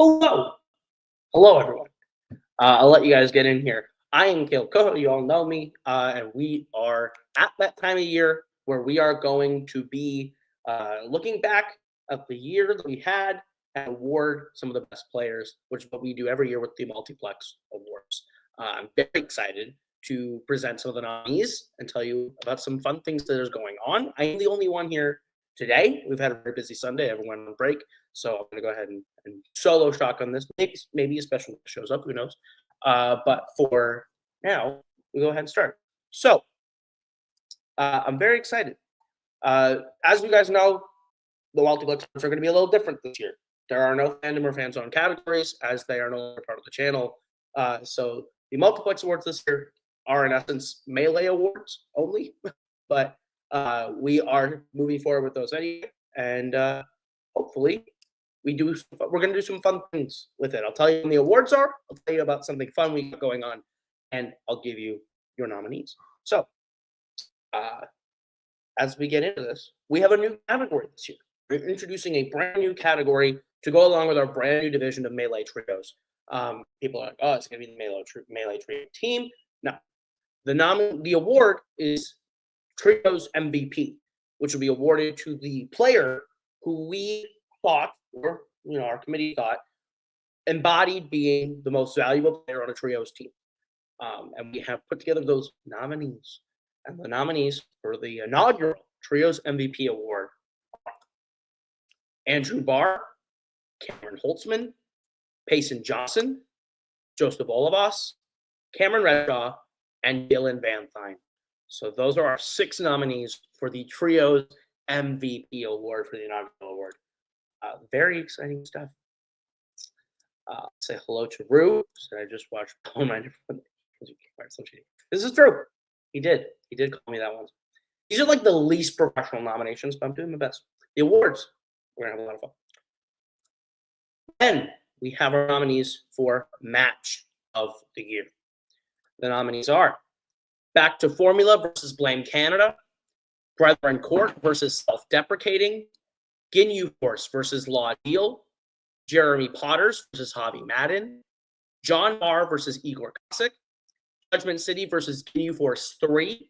Hello. Hello, everyone. I'll let you guys get in here. I am Caleb Coho. You all know me. And we are at that time of year where we are going to be looking back at the year that we had and award some of the best players, which is what we do every year with the Multiplex Awards. I'm very excited to present some of the nominees and tell you about some fun things that is going on. I am the only one here today. We've had a very busy Sunday. Everyone on break. So I'm going to go ahead and solo shotgun this. Maybe a special shows up. Who knows? But for now, we go ahead and start. So I'm very excited. As you guys know, the Multiplex are going to be a little different this year. There are no fandom or fan zone categories as they are no longer part of the channel. So the Multiplex Awards this year are in essence Melee Awards only, but we are moving forward with those anyway, and hopefully we're going to do some fun things with it. I'll tell you when the awards are. I'll tell you about something fun we got going on, and I'll give you your nominees. So, as we get into this, we have a new category this year. We're introducing a brand new category to go along with our brand new division of Melee Trios. People are like, oh, it's going to be the Melee Trio team. No. The award is Trios MVP, which will be awarded to the player who we thought, or our committee thought, embodied being the most valuable player on a Trios team. And we have put together those nominees. And the nominees for the inaugural Trios MVP award are Andrew Barr, Cameron Holtzman, Payson Johnson, Joseph Olivas, Cameron Redshaw, and Dylan Van Thine. So those are our 6 nominees for the Trios MVP award for the inaugural award. Very exciting stuff. Say hello to Rue. So I just watched. Oh my! This is true. He did call me that once. These are like the least professional nominations, but I'm doing my best. The awards, we're gonna have a lot of fun. Then we have our nominees for Match of the Year. The nominees are Back to Formula versus Blame Canada, Brethren Court versus Self-Deprecating, Ginyu Force versus Law Deal, Jeremy Potters versus Javi Madden, John Marr versus Igor Kosick, Judgment City versus Ginyu Force 3,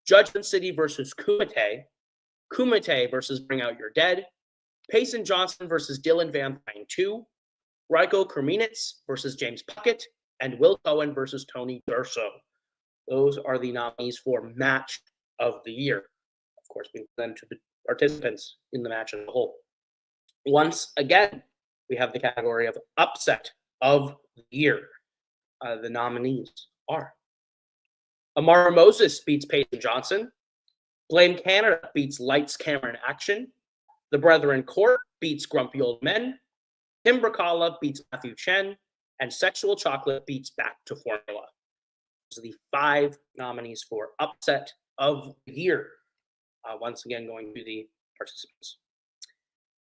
Judgment City versus Kumite, Kumite versus Bring Out Your Dead, Payson Johnson versus Dylan Van Thine 2, Ryko Kreminitz versus James Puckett, and Will Cohen versus Tony Durso. Those are the nominees for Match of the Year. Of course, we present to the participants in the match as a whole. Once again, we have the category of Upset of the Year. The nominees are Amara Moses beats Payson Johnson, Blame Canada beats Lights, Camera, and Action, The Brethren Court beats Grumpy Old Men, Tim Bracala beats Matthew Chen, and Sexual Chocolate beats Back to Formula. Those are the 5 nominees for Upset of the Year. Once again, going to the participants.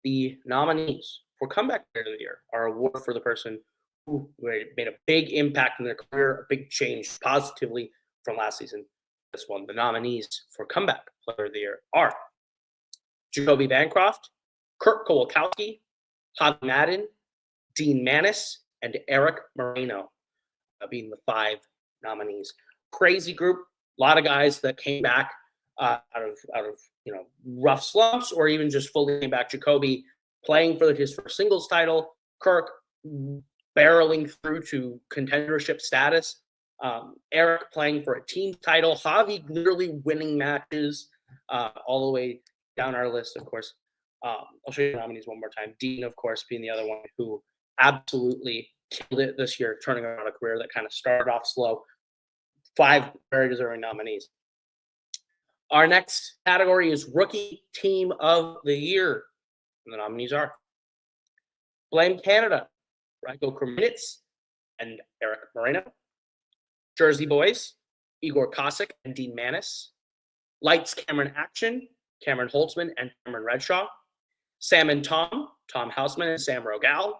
The nominees for Comeback Player of the Year are awarded for the person who made a big impact in their career, a big change positively from last season. This one, the nominees for Comeback Player of the Year are Jacoby Bancroft, Kurt Kowalkowski, Javi Madden, Dean Manis, and Eric Moreno, being the 5 nominees. Crazy group, a lot of guys that came back out of rough slumps, or even just fully came back. Jacoby playing for his first singles title, Kirk barreling through to contendership status, Eric playing for a team title, Javi literally winning matches all the way down our list, of course. I'll show you the nominees one more time. Dean, of course, being the other one who absolutely killed it this year, turning around a career that kind of started off slow. 5 very deserving nominees. Our next category is Rookie Team of the Year. And the nominees are Blame Canada, Ryko Kreminitz, and Eric Moreno. Jersey Boys, Igor Kosick and Dean Manis. Lights, Cameron Action, Cameron Holtzman and Cameron Redshaw. Sam and Tom Houseman and Sam Rogal.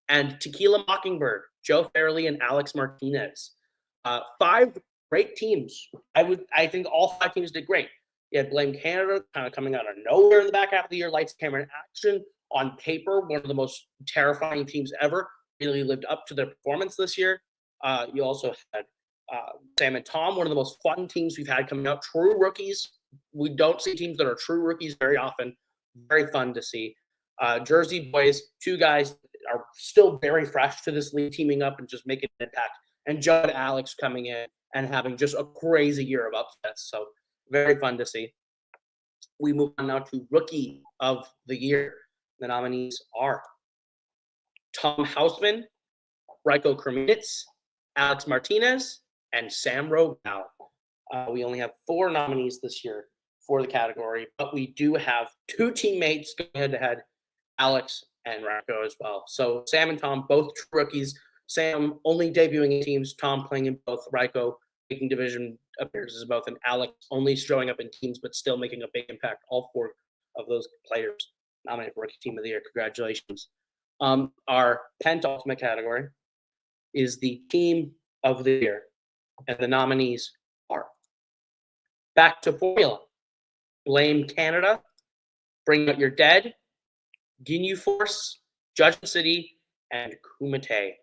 And Tequila Mockingbird, Joe Fairley and Alex Martinez. 5 great teams. I think all 5 teams did great. You had Blame Canada kind of coming out of nowhere in the back half of the year. Lights, Camera, and Action on paper, one of the most terrifying teams ever. really lived up to their performance this year. You also had Sam and Tom, one of the most fun teams we've had coming out. True rookies. We don't see teams that are true rookies very often. Very fun to see. Jersey boys, two guys are still very fresh to this league, teaming up and just making an impact. And Judd Alex coming in and having just a crazy year of upsets. So very fun to see. We move on now to Rookie of the Year. The nominees are Tom Hausman, Raiko Kreminitz, Alex Martinez, and Sam Rogow. We only have 4 nominees this year for the category, but we do have 2 teammates going head-to-head, Alex and Raiko as well. So Sam and Tom, both true rookies. Sam only debuting in teams, Tom playing in both, Raiko making division appearances in both, and Alex only showing up in teams but still making a big impact. All 4 of those players nominated for Rookie Team of the Year. Congratulations. Our penultimate category is the Team of the Year, and the nominees are Back to Formula, Blame Canada, Bring Out Your Dead, Ginyu Force, Judgment City, and Kumite.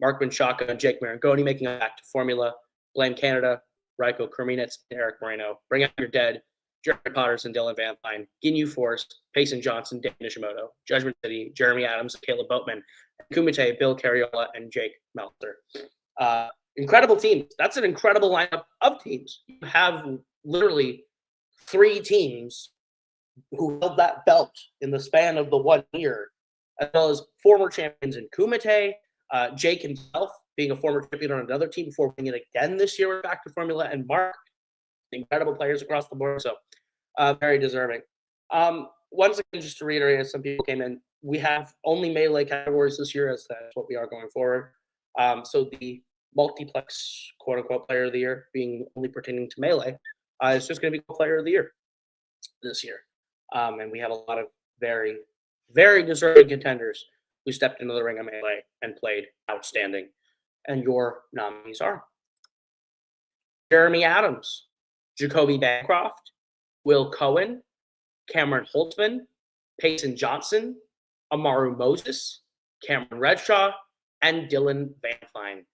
Mark Menchaca and Jake Marangoni making a Back to Formula, Blame Canada, Raiko Kreminitz, and Eric Moreno, Bring Out Your Dead, Jeremy Potters and Dylan Van Fine, Ginyu Force, Payson Johnson, Dan Nishimoto, Judgment City, Jeremy Adams, and Caleb Boatman, Kumite, Bill Carriola, and Jake Meltzer. Incredible teams. That's an incredible lineup of teams. You have literally 3 teams who held that belt in the span of the 1 year, as well as former champions in Kumite, Jake himself being a former champion on another team before winning it again this year with Back to Formula, and Mark, incredible players across the board. So very deserving. Once again, just to reiterate, as some people came in, we have only melee categories this year, as that's what we are going forward. So the multiplex quote-unquote player of the year being only pertaining to melee is just going to be player of the year this year. And we have a lot of very, very deserving contenders who stepped into the ring of melee and played outstanding. And your nominees are Jeremy Adams, Jacoby Bancroft, Will Cohen, Cameron Holtzman, Payson Johnson, Amaru Moses, Cameron Redshaw, and Dylan Van Fine.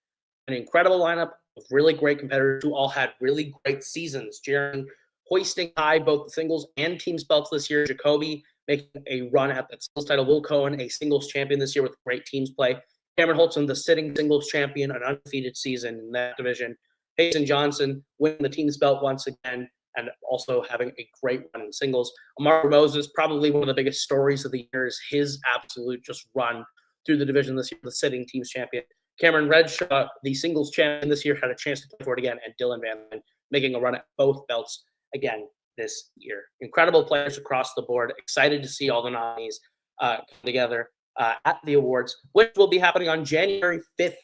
An incredible lineup of really great competitors who all had really great seasons. Jeremy hoisting high both the singles and teams belts this year. Jacoby making a run at that singles title. Will Cohen, a singles champion this year with great teams play. Cameron Holtzman, the sitting singles champion, an undefeated season in that division. Payson Johnson winning the teams belt once again and also having a great run in singles. Amaru Moses, probably one of the biggest stories of the year, is his absolute just run through the division this year, the sitting teams champion. Cameron Redshaw, the singles champion this year, had a chance to play for it again, and Dylan Van Fine making a run at both belts again this year. Incredible players across the board. Excited to see all the nominees come together at the awards, which will be happening on January 5th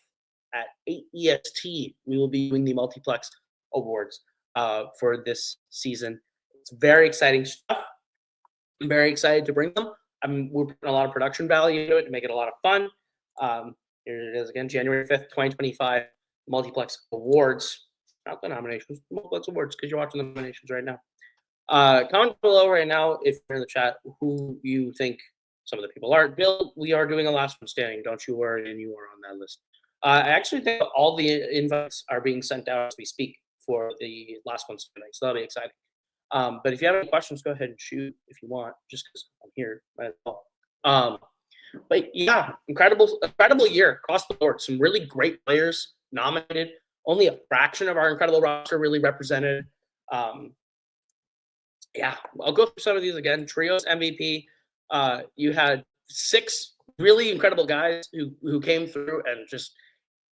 at 8 EST. We will be doing the Multiplex Awards for this season. It's very exciting stuff. I'm very excited to bring them. We're putting a lot of production value into it to make it a lot of fun. Here it is again, January 5th, 2025, Multiplex Awards. Not the nominations, Multiplex Awards, because you're watching the nominations right now. Comment below right now if you're in the chat who you think some of the people are. Bill, we are doing a last one standing. Don't you worry, and you are on that list. I actually think all the invites are being sent out as we speak for the last one standing, so that'll be exciting. But if you have any questions, go ahead and shoot if you want, just because I'm here. Might as well. But yeah, incredible year across the board. Some really great players nominated. Only a fraction of our incredible roster really represented. Yeah, I'll go through some of these again. Trios MVP. You had 6 really incredible guys who came through and just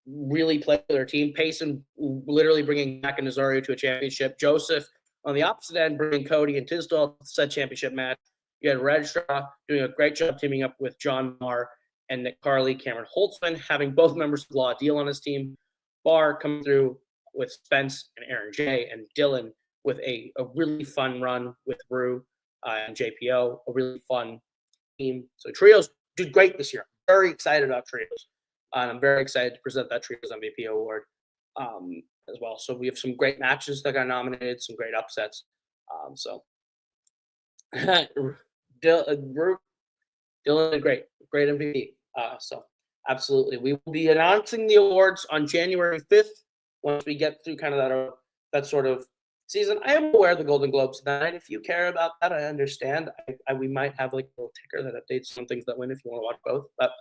really played for their team. Payson literally bringing Mac and Nazario to a championship. Joseph on the opposite end bringing Cody and Tisdale to said championship match. You had Redshaw doing a great job teaming up with John Marr and Nick Carley. Cameron Holtzman having both members of Law Deal on his team. Barr coming through with Spence and Aaron J. And Dylan with a really fun run with Rue and JPO. A really fun team. So Trios did great this year. Very excited about Trios. And I'm very excited to present that Trios MVP award as well. So we have some great matches that got nominated, some great upsets. Dylan did great MVP. So Absolutely. We will be announcing the awards on January 5th once we get through kind of that sort of season. I am aware of the Golden Globes tonight. If you care about that, I understand. We might have like a little ticker that updates some things that win if you want to watch both. But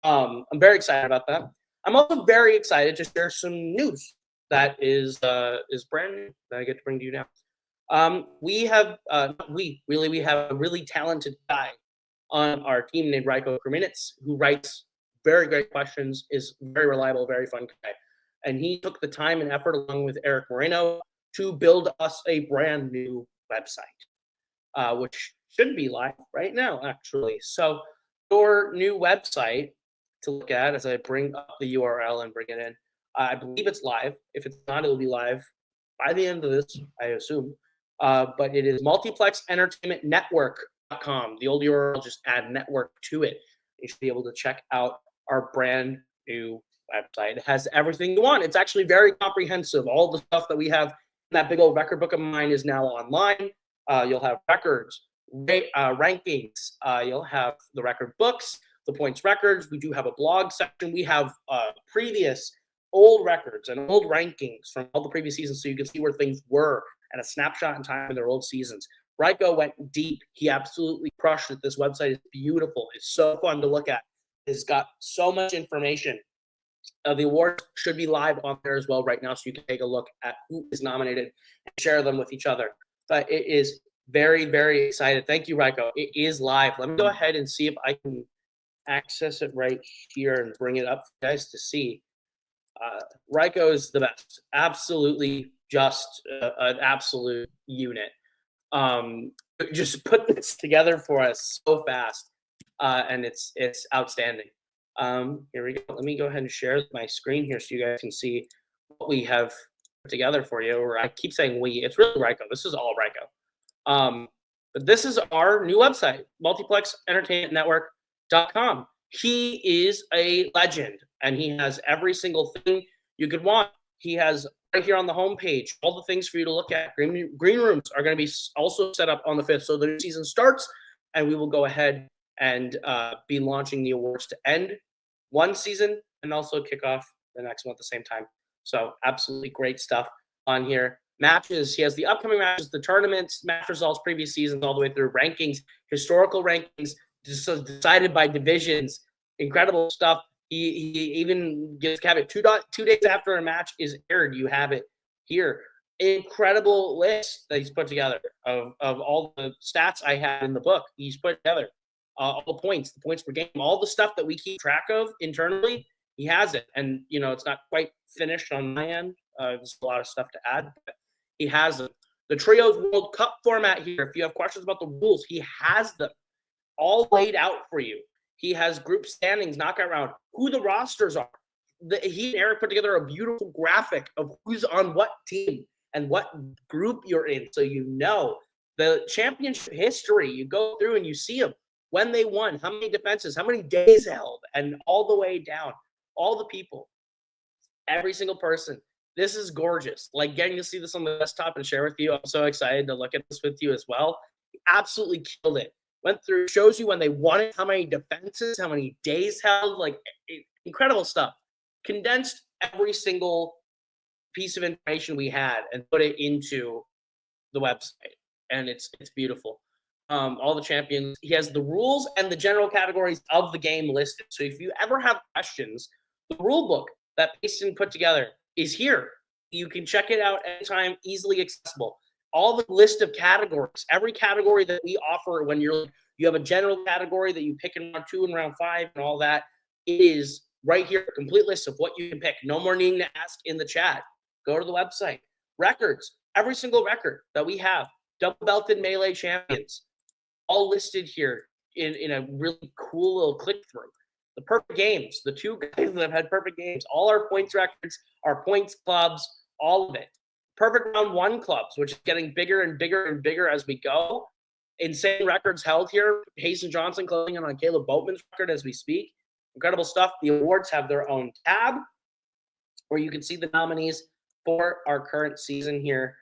I'm very excited about that. I'm also very excited to share some news that is brand new that I get to bring to you now. We have we have a really talented guy on our team named Raiko Kreminitz, who writes very great questions, is very reliable, very fun guy. And he took the time and effort along with Eric Moreno to build us a brand new website, which should be live right now, actually. So your new website to look at as I bring up the URL and bring it in, I believe it's live. If it's not, it'll be live by the end of this, I assume. But it is multiplexentertainmentnetwork.com. The old URL, just add network to it. You should be able to check out our brand new website. It has everything you want. It's actually very comprehensive. All the stuff that we have in that big old record book of mine is now online. You'll have records, rankings. You'll have the record books, the points records. We do have a blog section. We have previous old records and old rankings from all the previous seasons so you can see where things were and a snapshot in time of their old seasons. Raiko went deep. He absolutely crushed it. This website is beautiful. It's so fun to look at. It's got so much information. The awards should be live on there as well right now, so you can take a look at who is nominated and share them with each other. But it is very, very excited. Thank you, Raiko. It is live. Let me go ahead and see if I can access it right here and bring it up for you guys to see. Raiko is the best. Absolutely just an absolute unit. Just put this together for us so fast, and it's outstanding. Here we go. Let me go ahead and share my screen here so you guys can see what we have put together for you. Or I keep saying we. It's really Raiko. This is all Raiko. But this is our new website, multiplexentertainmentnetwork.com. He is a legend, and he has every single thing you could want. He has right here on the homepage all the things for you to look at. Green rooms are going to be also set up on the 5th. So the new season starts, and we will go ahead and be launching the awards to end one season and also kick off the next one at the same time. So absolutely great stuff on here. Matches, he has the upcoming matches, the tournaments, match results, previous seasons, all the way through rankings, historical rankings, decided by divisions, incredible stuff. He even gives caveat 2 days after a match is aired. You have it here. Incredible list that he's put together of all the stats I have in the book. He's put together all the points per game, all the stuff that we keep track of internally. He has it, and it's not quite finished on my end. There's a lot of stuff to add, but he has them. The Trios World Cup format here. If you have questions about the rules, he has them all laid out for you. He has group standings, knockout round, who the rosters are. He and Eric put together a beautiful graphic of who's on what team and what group you're in, so you know the championship history. You go through and you see them, when they won, how many defenses, how many days held, and all the way down, all the people, every single person. This is gorgeous. Like getting to see this on the desktop and share with you. I'm so excited to look at this with you as well. He absolutely killed it. Went through, shows you when they won it, how many defenses, how many days held, like incredible stuff. Condensed every single piece of information we had and put it into the website, and it's beautiful. All the champions. He has the rules and the general categories of the game listed. So if you ever have questions, the rule book that Payson put together is here. You can check it out anytime, easily accessible. All the list of categories, every category that we offer when you have a general category that you pick in round 2 and round 5 and all that, it is right here, a complete list of what you can pick. No more needing to ask in the chat. Go to the website. Records, every single record that we have, double belted Melee champions, all listed here in a really cool little click through. The perfect games, the 2 guys that have had perfect games, all our points records, our points clubs, all of it. Perfect round 1 clubs, which is getting bigger and bigger and bigger as we go. Insane records held here. Hazen Johnson closing in on Caleb Boatman's record as we speak. Incredible stuff. The awards have their own tab where you can see the nominees for our current season here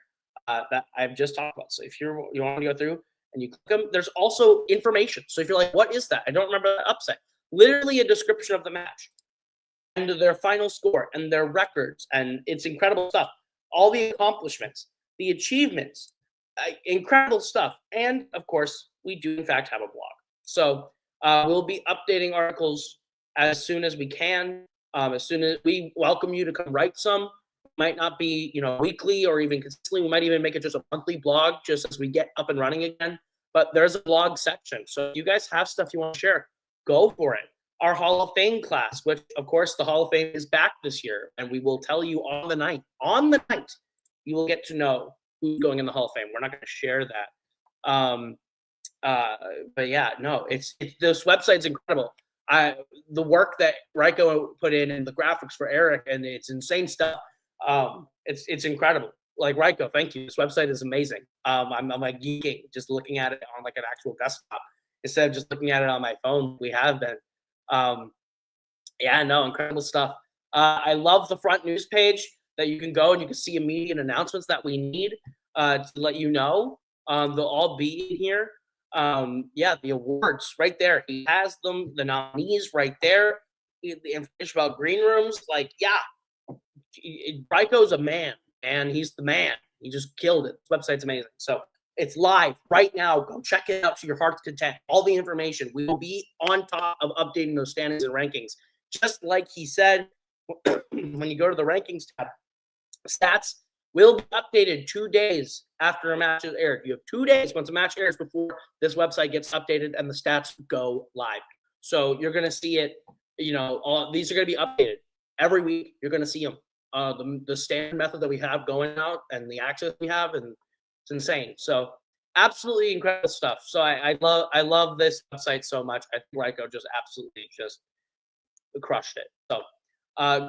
that I've just talked about. So if you want to go through and you click them, there's also information. So if you're like, what is that? I don't remember that upset. Literally a description of the match. and their final score and their records, and it's incredible stuff. All the accomplishments, the achievements, incredible stuff. And of course, we do in fact have a blog. So we'll be updating articles as soon as we can. As soon as we welcome you to come write some. Might not be, weekly or even consistently. We might even make it just a monthly blog just as we get up and running again. But there's a blog section. So if you guys have stuff you want to share, go for it. Our Hall of Fame class, which of course the Hall of Fame is back this year, and we will tell you on the night, you will get to know who's going in the Hall of Fame. We're not going to share that. But yeah, no, it's this website's incredible. The work that Ryko put in and the graphics for Eric, and it's insane stuff. It's incredible. Like, Ryko, thank you. This website is amazing. I'm like geeking just looking at it on like an actual desktop instead of just looking at it on my phone. We have been. Yeah, no, incredible stuff. I love the front news page that you can go and you can see immediate announcements that we need to let you know. They'll all be in here. Yeah, the awards right there. He has them, the nominees right there. The information about green rooms, like, yeah, Ryko's a man, and he's the man. He just killed it. This website's amazing. So it's live right now. Go check it out to your heart's content. All the information. We will be on top of updating those standings and rankings. Just like he said, when you go to the rankings tab, stats will be updated 2 days after a match is aired. You have 2 days once a match airs before this website gets updated and the stats go live. So you're going to see it, all these are going to be updated every week. You're going to see them. The standard method that we have going out and the access we have, and it's insane. So absolutely incredible stuff. So I love this website so much. I think Ryko just absolutely just crushed it. So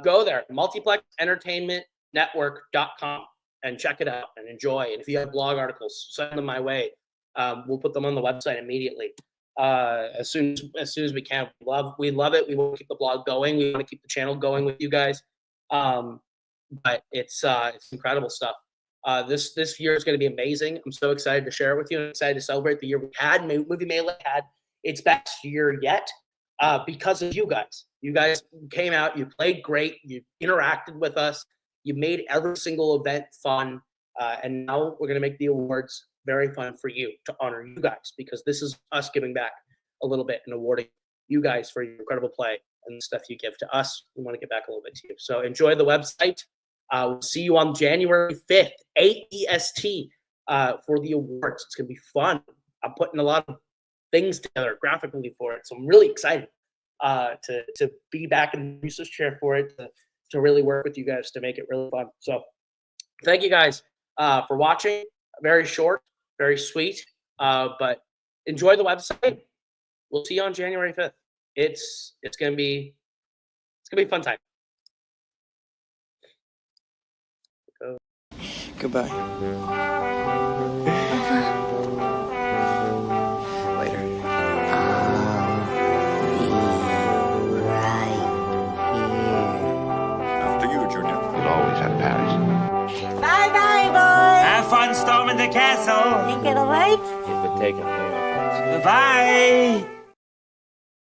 go there, multiplexentertainmentnetwork.com, and check it out and enjoy. And if you have blog articles, send them my way. We'll put them on the website immediately as soon as we can. We love it. We want to keep the blog going. We want to keep the channel going with you guys. But it's incredible stuff. This year is going to be amazing. I'm so excited to share it with you. I'm excited to celebrate the year we had. Movie Melee had its best year yet because of you guys. You guys came out. You played great. You interacted with us. You made every single event fun. And now we're going to make the awards very fun for you to honor you guys, because this is us giving back a little bit and awarding you guys for your incredible play and the stuff you give to us. We want to get back a little bit to you. So enjoy the website. We'll see you on January 5th, 8 EST, for the awards. It's going to be fun. I'm putting a lot of things together graphically for it. So I'm really excited to be back in the research chair for it, to really work with you guys to make it really fun. So thank you guys for watching. Very short, very sweet, but enjoy the website. We'll see you on January 5th. It's gonna be a fun time. Goodbye. Later. After you, Junior. You'll always have Paris. Bye-bye, boys. Have fun storming the castle. You get away? You've been taken. Bye.